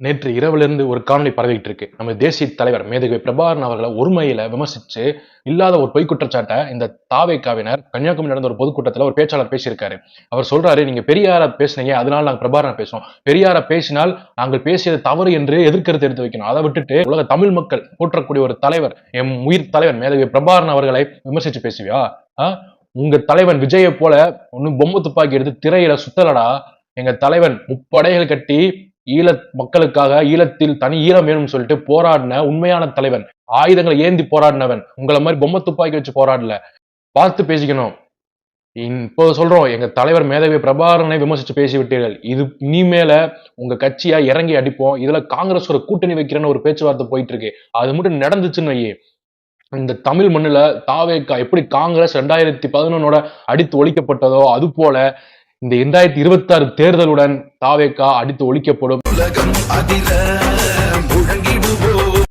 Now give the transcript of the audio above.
நேற்று இரவிலிருந்து ஒரு காணொலி பரவிட்டு இருக்கு. நம்ம தேசிய தலைவர் மேதகு பிரபாகரன் அவர்களை ஒருமையில விமர்சிச்சு இல்லாத ஒரு பொய் குற்றச்சாட்டை இந்த தாவேகாவினர் கன்னியாகுமரி நடந்த ஒரு பொதுக்கூட்டத்துல ஒரு பேச்சாளர் பேசியிருக்காரு. அவர் சொல்றாரு, நீங்க பெரியார பேசுனீங்க, அதனால நாங்க பிரபாகரனை பேசுவோம். பெரியார பேசினால் நாங்கள் பேசியது தவறு என்று எதிர்க்கருத்து எடுத்து வைக்கணும். அதை விட்டுட்டு உலக தமிழ் மக்கள் போற்றக்கூடிய ஒரு தலைவர், எம் உயிர் தலைவர் மேதகு பிரபாகரன் அவர்களை விமர்சிச்சு பேசுவியா? உங்க தலைவன் விஜயை போல ஒன்னும் பொம்மை துப்பாக்கி எடுத்து திரையில சுத்தலடா. எங்க தலைவன் முப்படைகள் கட்டி ஈழ மக்களுக்காக ஈழத்தில் தனி ஈழம் வேணும்னு சொல்லிட்டு போராடின உண்மையான தலைவன், ஆயுதங்களை ஏந்தி போராடினவன். உங்களை மாதிரி பொம்மை துப்பாக்கி வச்சு போராடல. பார்த்து பேசிக்கணும். இப்போ சொல்றோம், எங்க தலைவர் மேதகு பிரபாகரனை விமர்சிச்சு பேசிவிட்டீர்கள். இது இனிமேல உங்க கட்சியா இறங்கி அடிப்போம். இதுல காங்கிரஸ் ஒரு கூட்டணி வைக்கிறேன்னு ஒரு பேச்சுவார்த்தை போயிட்டு இருக்கு. அது மட்டும் நடந்துச்சுன்னு வையே, இந்த தமிழ் மண்ணுல தாவேகா எப்படி காங்கிரஸ் 2011 அடித்து ஒழிக்கப்பட்டதோ அது போல இந்த 2026 தேர்தலுடன் தாவேகா அடித்து ஒழிக்கப்படும்.